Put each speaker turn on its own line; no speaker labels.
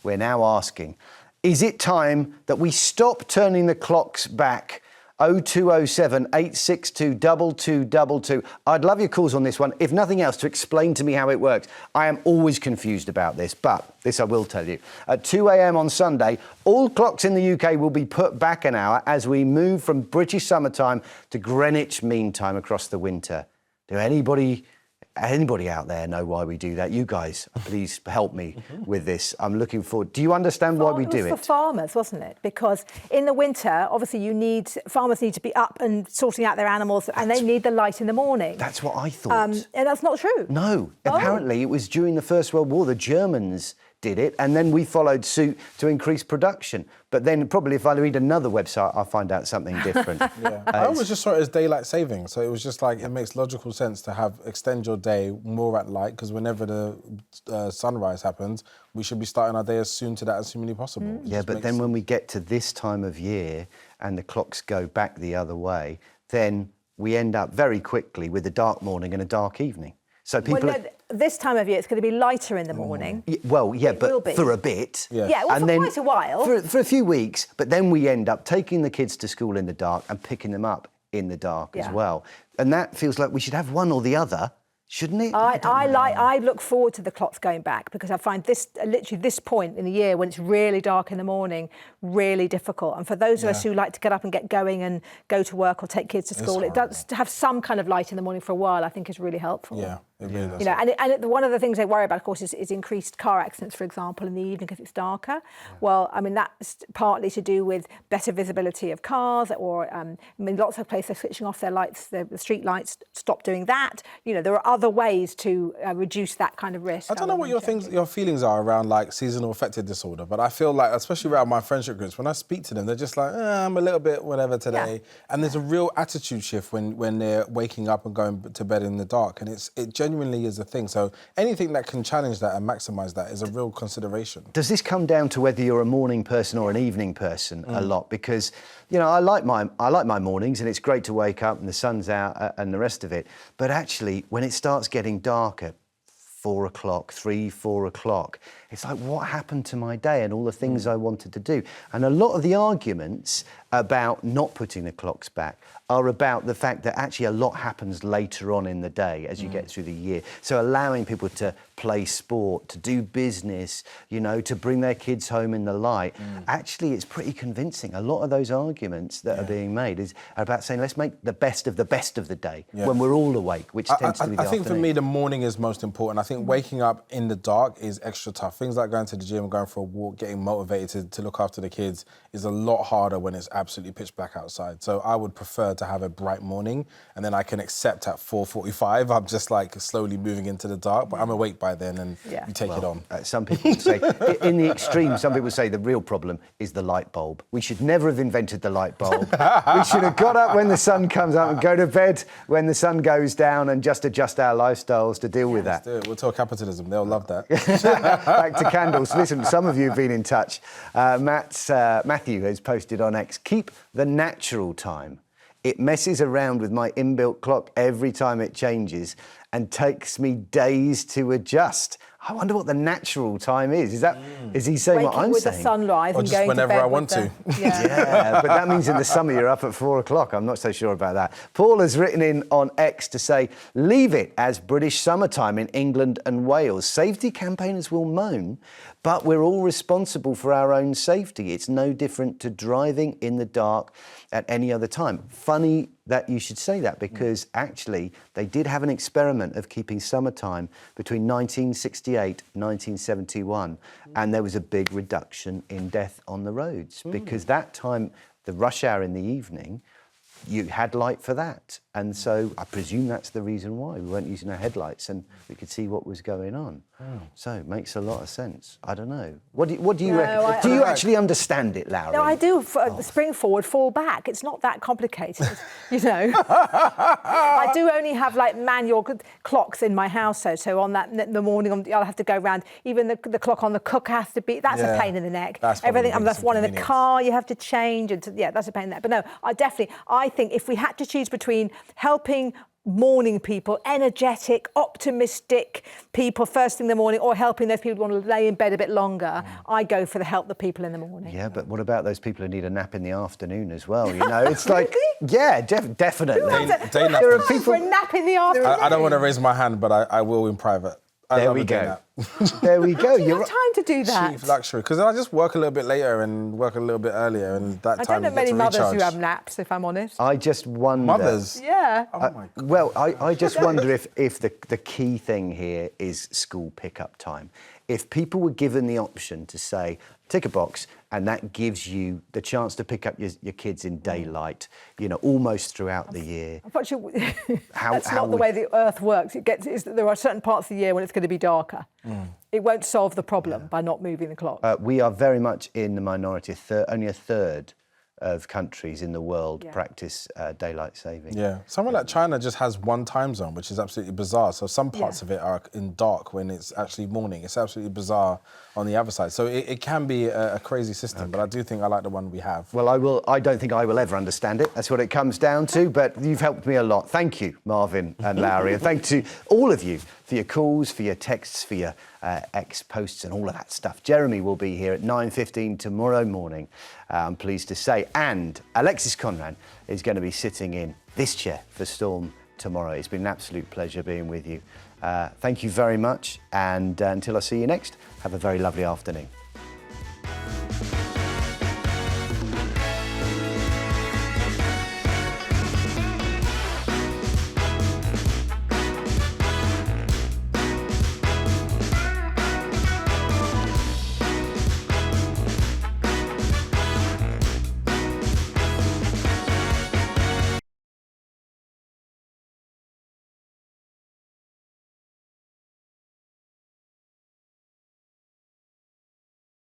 we're now asking, is it time that we stop turning the clocks back? 0207 862 2222. I'd love your calls on this one, if nothing else, to explain to me how it works. I am always confused about this, but this I will tell you. At 2 a.m. on Sunday, all clocks in the UK will be put back an hour as we move from British summertime to Greenwich Mean Time across the winter. Do anybody out there know why we do that? You guys, please help me with this. I'm looking forward. Do you understand why we do it?
It was for farmers, wasn't it? Because in the winter, obviously, farmers need to be up and sorting out their animals, and they need the light in the morning.
That's what I thought.
And that's not true.
No, apparently it was during the First World War. The Germans did it, and then we followed suit to increase production. But then probably if I read another website, I'll find out something different.
I always just saw it as daylight saving. So it was just like, it makes logical sense to extend your day more at light, because whenever the sunrise happens, we should be starting our day as soon as humanly possible.
Yeah, but then when we get to this time of year and the clocks go back the other way, then we end up very quickly with a dark morning and a dark evening. So people...
This time of year, it's going to be lighter in the morning.
Well, yeah, but for a bit.
Yeah, well, for quite a while.
For a few weeks, but then we end up taking the kids to school in the dark and picking them up in the dark as well. And that feels like we should have one or the other, shouldn't it?
I look forward to the clocks going back, because I find literally this point in the year when it's really dark in the morning really difficult. And for those of us who like to get up and get going and go to work or take kids to school, it does to have some kind of light in the morning for a while, I think, is really helpful.
Yeah. It really does.
You know, and one of the things they worry about, of course, is increased car accidents, for example, in the evening because it's darker. Yeah. Well, I mean, that's partly to do with better visibility of cars, or I mean, lots of places are switching off their lights, the street lights. Stop doing that. You know, there are other ways to reduce that kind of risk.
I don't know what your feelings are around like seasonal affective disorder, but I feel like, especially around my friendship groups, when I speak to them, they're just like, I'm a little bit whatever today. Yeah. And there's a real attitude shift when they're waking up and going to bed in the dark, and it genuinely is a thing. So anything that can challenge that and maximise that is a real consideration.
Does this come down to whether you're a morning person or an evening person a lot? Because, you know, I like my mornings, and it's great to wake up and the sun's out and the rest of it. But actually, when it starts getting darker, 4 o'clock, 3, 4 o'clock, it's like, what happened to my day and all the things I wanted to do? And a lot of the arguments about not putting the clocks back are about the fact that actually a lot happens later on in the day as you get through the year. So allowing people to play sport, to do business, you know, to bring their kids home in the light. Actually, it's pretty convincing. A lot of those arguments that are being made are about saying, let's make the best of the day when we're all awake, which tends to be the
I think
afternoon.
for me, the morning is most important. I think waking up in the dark is extra tough. Things like going to the gym, going for a walk, getting motivated to look after the kids is a lot harder when it's absolutely pitch black outside. So I would prefer to have a bright morning, and then I can accept at 4:45, I'm just like slowly moving into the dark, but I'm awake by then, and you take it on.
Some people would say, in the extreme, some people say the real problem is the light bulb. We should never have invented the light bulb. We should have got up when the sun comes up and go to bed when the sun goes down, and just adjust our lifestyles to deal with that.
Let's do it. We'll talk capitalism. They'll love that.
Back to candles. Listen, some of you have been in touch. Matthew has posted on X, keep the natural time. It messes around with my inbuilt clock every time it changes and takes me days to adjust. I wonder what the natural time is. Is he saying what I'm
with
saying?
The sunrise
or
and
just
going
whenever
to bed
I want to.
Yeah, but that means in the summer you're up at 4 o'clock. I'm not so sure about that. Paul has written in on X to say, leave it as British summertime in England and Wales. Safety campaigners will moan, but we're all responsible for our own safety. It's no different to driving in the dark at any other time. Funny that you should say that, because actually they did have an experiment of keeping summertime between 1968 and 1971, and there was a big reduction in death on the roads because that time, the rush hour in the evening, you had light for that. And so I presume that's the reason why we weren't using our headlights and we could see what was going on. So it makes a lot of sense. I don't know. What do you reckon? Do you actually understand it, Lowri?
No, I do. Spring forward, fall back. It's not that complicated, you know. I do only have like manual clocks in my house, so on that in the morning I'll have to go round. Even the clock on the cook has to be. That's a pain in the neck. Everything. That's one in the car you have to change. And that's a pain in the neck. But no, I think if we had to choose between helping morning people, energetic, optimistic people first thing in the morning, or helping those people who want to lay in bed a bit longer, I go for the help the people in the morning.
Yeah, but what about those people who need a nap in the afternoon as well? You know, it's like, yeah, definitely.
There are
For a nap in the afternoon.
I don't want to raise my hand, but I will in private.
There we go. There we go.
You have time to do that.
Cheap luxury, because I just work a little bit later and work a little bit earlier, and that
I
time
don't know
you get
many
to
mothers
recharge.
who have naps, if I'm honest.
I just wonder.
Mothers?
Yeah.
Oh my God.
Well, I just wonder if the key thing here is school pickup time. If people were given the option to say, tick a box, and that gives you the chance to pick up your kids in daylight, you know, almost throughout the year.
Unfortunately,
How
that's not the
would-
way the Earth works. There are certain parts of the year when it's going to be darker. It won't solve the problem by not moving the clock.
We are very much in the minority. Only a third of countries in the world practice daylight saving.
Yeah, somewhere like China just has one time zone, which is absolutely bizarre. So some parts of it are in dark when it's actually morning. It's absolutely bizarre on the other side. So it can be a crazy system, but I do think I like the one we have.
Well, I don't think I will ever understand it. That's what it comes down to, but you've helped me a lot. Thank you, Marvyn and Lowri, and thank to all of you for your calls, for your texts, for your X posts and all of that stuff. Jeremy will be here at 9:15 tomorrow morning, I'm pleased to say. And Alexis Conran is going to be sitting in this chair for Storm tomorrow. It's been an absolute pleasure being with you. Thank you very much. And until I see you next, have a very lovely afternoon.